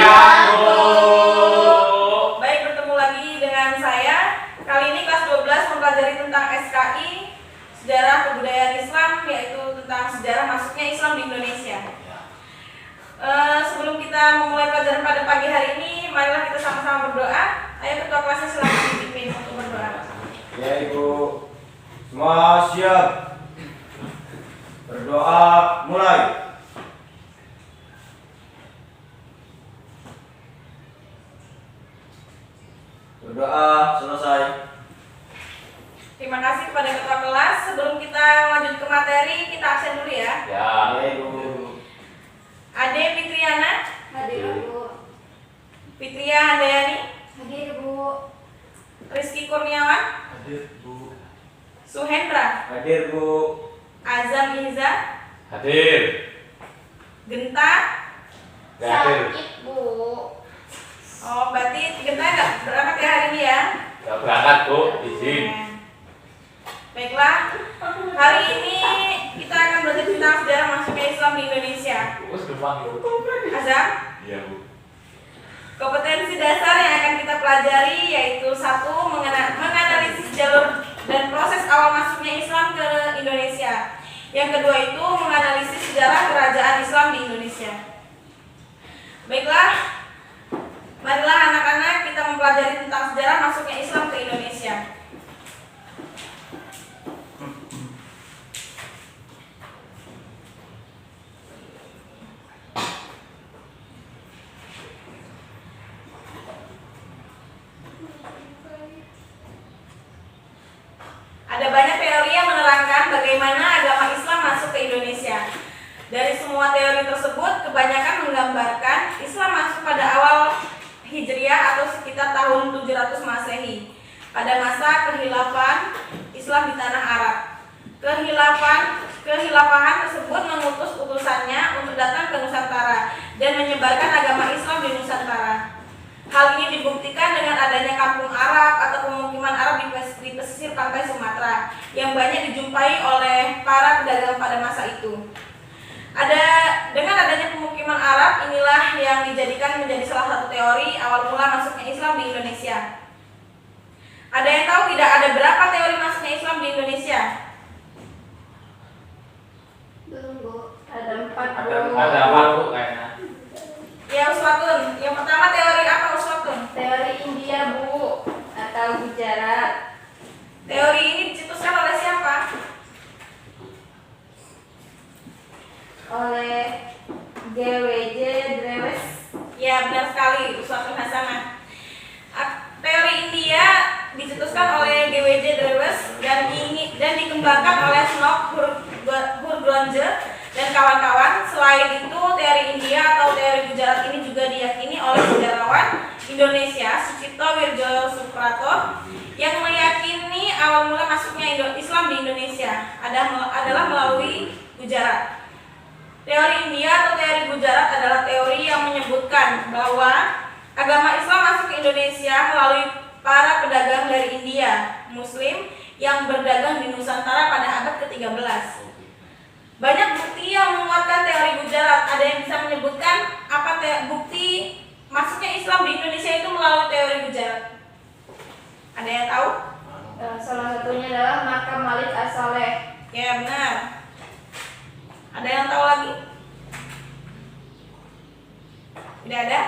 Siang, Bu. Baik, bertemu lagi dengan saya. Kali ini kelas 12 mempelajari tentang SKI, Sejarah Kebudayaan Islam, yaitu tentang sejarah masuknya Islam di Indonesia. Sebelum kita memulai pelajaran pada pagi hari ini, marilah kita sama-sama berdoa. Ayo ketua kelasnya silakan dipimpin untuk berdoa. Ya Ibu, semua siap. Berdoa mulai. Berdoa selesai. Terima kasih kepada ketua kelas. Sebelum kita lanjut ke materi, kita absen dulu ya. Ya. Ya Ibu. Ade Fitriana, Hadir Bu. Fitria Handayani, Hadir Bu. Rizky Kurniawan, Hadir Bu. Suhendra, Hadir Bu. Azam Iza, Hadir. Genta. Hadir. Sakit Bu. Oh, berarti Genta nggak berangkat ya hari ini ya? Ya berangkat, Bu. Izin. Baiklah, hari ini kita akan belajar tentang sejarah masuknya Islam di Indonesia. Wes gampang itu. Azam, Iya, Bu. kompetensi dasar yang akan kita pelajari yaitu satu, menganalisis jalur dan proses awal masuknya Islam ke Indonesia. Yang kedua itu menganalisis sejarah kerajaan Islam di Indonesia. Baiklah, marilah anak-anak kita mempelajari tentang sejarah masuknya Islam ke Indonesia. Ada banyak teori yang menerangkan bagaimana agama Islam masuk ke Indonesia. Dari semua teori tersebut, kebanyakan menggambarkan Islam masuk pada awal Hijriah atau sekitar tahun 700 Masehi, pada masa kehilafan Islam di tanah Arab. Kehilafahan tersebut mengutus utusannya untuk datang ke Nusantara dan menyebarkan agama Islam di Nusantara. Hal ini dibuktikan dengan adanya kampung Arab atau pemukiman Arab di pesisir pantai Sumatera yang banyak dijumpai oleh para pedagang pada masa itu. Dengan adanya pemukiman Arab, inilah yang dijadikan menjadi salah satu teori awal mula masuknya Islam di Indonesia. Ada yang tahu tidak ada berapa teori masuknya Islam di Indonesia? Belum Bu. Ada 4 Bu. Ada apa, Bu, kayaknya? Ya, Uswatun. Yang pertama teori apa, Uswatun? Teori India Bu atau Gujarat. Teori ini dicetuskan oleh siapa? Oleh GWJ Drewes. Ya, benar sekali, Uswatun Hasanah. Teori India dicetuskan oleh GWJ Drewes dan dikembangkan oleh Snok Hurgronje dan kawan-kawan. Selain itu, teori India atau teori Gujarat ini juga diyakini oleh sejarawan Indonesia Sucipto Wirjo Suprato yang meyakini awal mula masuknya Islam di Indonesia adalah melalui Gujarat. Teori India atau teori Gujarat adalah teori yang menyebutkan bahwa agama Islam masuk ke Indonesia melalui para pedagang dari India, Muslim yang berdagang di Nusantara pada abad ke-13. Banyak bukti yang menguatkan teori Gujarat. Ada yang bisa menyebutkan apa bukti masuknya Islam di Indonesia itu melalui teori Gujarat? Ada yang tahu? Salah satunya adalah makam Malik As-Saleh. Ya, benar. Ada yang tahu lagi? Tidak ada?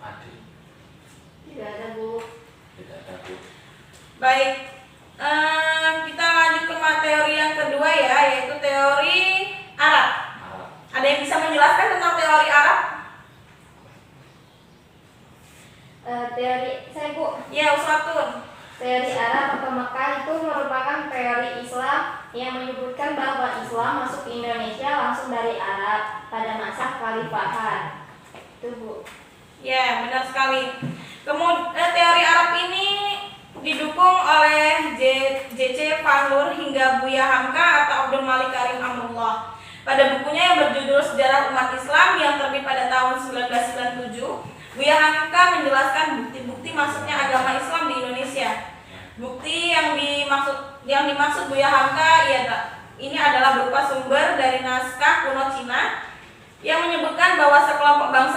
Mati. Tidak ada Bu. Tidak ada, Bu. Baik. Kita lanjut ke teori yang kedua ya, yaitu teori Arab. Arab. Ada yang bisa menjelaskan tentang teori Arab? Teori saya Bu. Ya, Uswatun. Teori Arab atau Mekah itu merupakan teori Islam yang menyebutkan bahwa Islam masuk ke Indonesia langsung dari Arab pada masa Khalifahan. Itu Bu. Ya, benar sekali. Kemudian teori Arab ini didukung oleh J.C. Fanlur hingga Buya Hamka atau Abdul Malik Karim Amrullah. Pada bukunya yang berjudul Sejarah Umat Islam yang terbit pada tahun 1997, Buya Hamka menjelaskan bukti-bukti masuknya agama Islam di Indonesia. Bukti yang dimaksud Buya Hamka ini adalah berupa sumber dari naskah kuno Cina yang menyebutkan bahwa sekelompok bangsa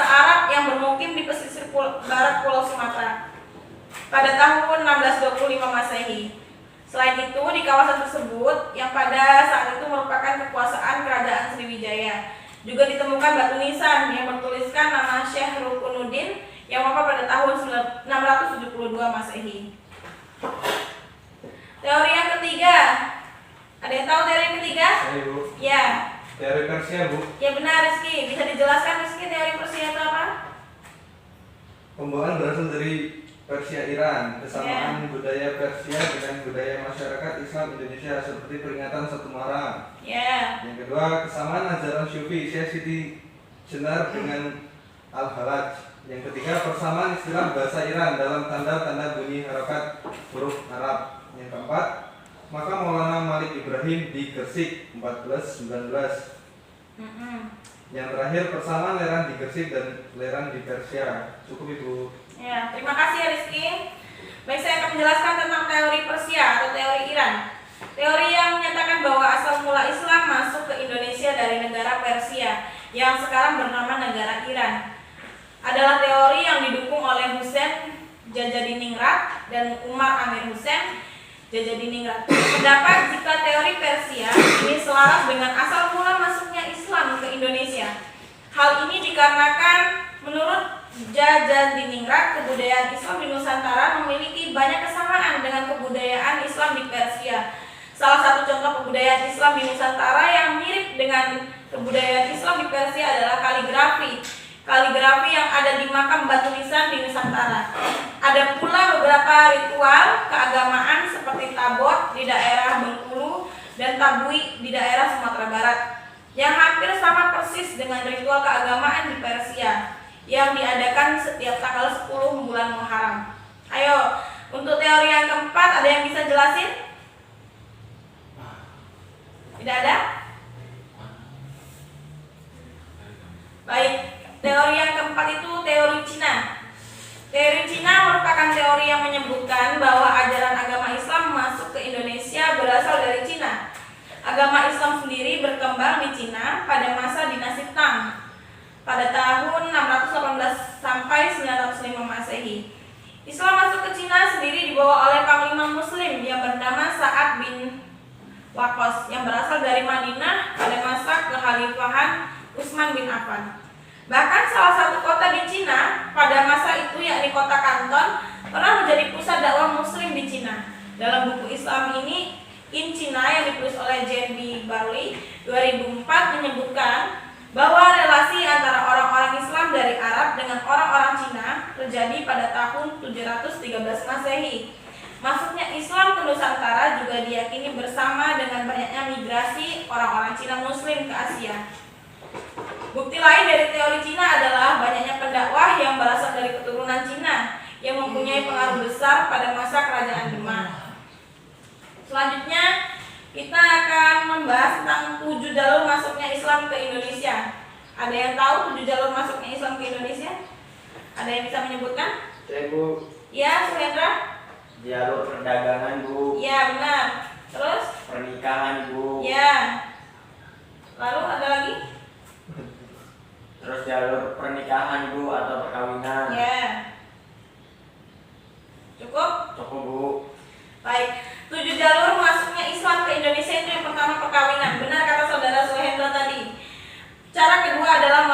Selain itu, di kawasan tersebut yang pada saat itu merupakan kekuasaan kerajaan Sriwijaya, juga ditemukan batu nisan yang bertuliskan nama Syekh Rukunuddin yang wafat pada tahun 672 Masehi. Teori yang ketiga. Ada yang tahu teori yang ketiga? Saya Bu. Ya. Teori Persia Bu. Ya benar Rizky. Bisa dijelaskan Rizky teori Persia itu apa? Pembawaan berasal dari Persia Iran. Kesamaan budaya Persia dengan budaya masyarakat Islam Indonesia seperti peringatan 1 Muharram. Ya. Yang kedua, kesamaan ajaran Sufi Syekh Siti Jenar dengan Al-Halaj. Yang ketiga, persamaan istilah bahasa Iran dalam tanda-tanda bunyi harokat huruf Arab. Yang keempat, maka Maulana Malik Ibrahim di Gresik 1419. Yang terakhir, persamaan lereng di Gresik dan lereng di Persia. Cukup Ibu. Ya, terima kasih ya Rizky. Baik, saya akan menjelaskan tentang teori Persia atau teori Iran. Teori yang menyatakan bahwa asal mula Islam masuk ke Indonesia dari negara Persia yang sekarang bernama negara Iran adalah teori yang didukung oleh Husain Jajadiningrat dan Umar Amir Husain Jajadiningrat. Pendapat jika teori Persia ini selaras dengan asal mula masuknya Islam ke Indonesia. Hal ini dikarenakan menurut Jajadiningrat, kebudayaan Islam di Nusantara memiliki banyak kesamaan dengan kebudayaan Islam di Persia. Salah satu contoh kebudayaan Islam di Nusantara yang mirip dengan kebudayaan Islam di Persia adalah kaligrafi. Kaligrafi yang ada di makam batu nisan di Nusantara. Ada pula beberapa ritual keagamaan seperti tabot di daerah Bengkulu dan tabui di daerah Sumatera Barat yang hampir sama persis dengan ritual keagamaan di Persia yang diadakan setiap tanggal 10 bulan Muharram. Ayo, untuk teori yang keempat ada yang bisa jelasin? Tidak ada? Baik, teori yang keempat itu teori Cina. Teori Cina merupakan teori yang menyebutkan bahwa ajaran agama Islam masuk ke Indonesia berasal dari Cina. Agama Islam sendiri berkembang di Cina pada masa dinasti Tang pada tahun 618 sampai 905 Masehi. Islam masuk ke Cina sendiri dibawa oleh panglima muslim yang bernama Sa'ad bin Waqqas yang berasal dari Madinah pada masa kekhalifahan Utsman bin Affan. Bahkan salah satu kota di Cina pada masa itu yakni kota Kanton pernah menjadi pusat dakwah muslim di Cina. Dalam buku Islam ini In China yang ditulis oleh J.B. Barley 2004 menyebutkan bahwa relasi antara orang-orang Islam dari Arab dengan orang-orang Cina terjadi pada tahun 713 Masehi. Masuknya Islam ke Nusantara juga diyakini bersama dengan banyaknya migrasi orang-orang Cina Muslim ke Asia. Bukti lain dari teori Cina adalah banyaknya pendakwah yang berasal dari keturunan Cina yang mempunyai pengaruh besar pada masa kerajaan Demak. Selanjutnya kita akan membahas tentang 7 jalur masuknya Islam ke Indonesia. Ada yang tahu 7 jalur masuknya Islam ke Indonesia? Ada yang bisa menyebutkan? Saya Bu. Ya, Suhendra? Jalur perdagangan Bu. Ya, benar. Terus? Pernikahan Bu. Ya. Lalu ada lagi? Terus jalur pernikahan Bu atau perkawinan. Ya. Cukup? Cukup Bu. Baik. 7 jalur masuknya Islam ke Indonesia itu yang pertama perkawinan. Benar kata saudara Suhendra tadi. Cara kedua adalah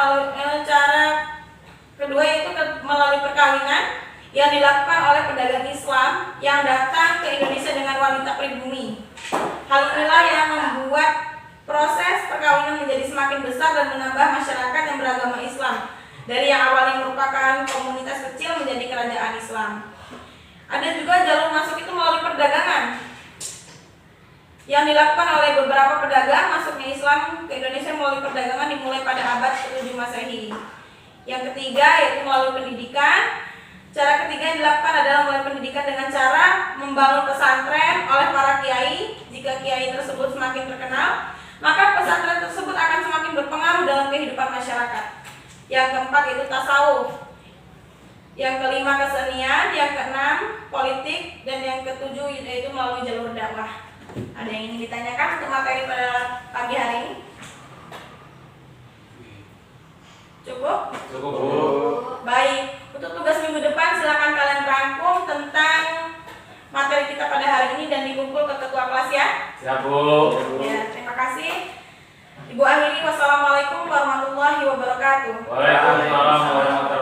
melalui perkawinan yang dilakukan oleh pedagang Islam yang datang ke Indonesia dengan wanita pribumi. Hal inilah yang membuat proses perkawinan menjadi semakin besar dan menambah masyarakat yang beragama Islam dari yang awalnya merupakan komunitas kecil menjadi kerajaan Islam. Ada juga jalur masuk itu melalui perdagangan yang dilakukan oleh beberapa pedagang. Masuknya Islam ke Indonesia melalui perdagangan dimulai pada abad ke-7 Masehi. Yang ketiga yaitu melalui pendidikan. Cara ketiga yang dilakukan adalah melalui pendidikan dengan cara membangun pesantren oleh para kiai. Jika kiai tersebut semakin terkenal, maka pesantren tersebut akan semakin berpengaruh dalam kehidupan masyarakat. Yang keempat yaitu tasawuf. Yang kelima kesenian, yang keenam politik, dan yang ketujuh yaitu melalui jalur dakwah. Ada yang ingin ditanyakan untuk materi pada pagi hari ini? Cukup? Cukup Bu. Baik, untuk tugas minggu depan silakan kalian rangkum tentang materi kita pada hari ini dan dikumpul ke Siap Bu. Ya, terima kasih. Ibu akhiri, wassalamualaikum warahmatullahi wabarakatuh. Waalaikumsalam warahmatullahi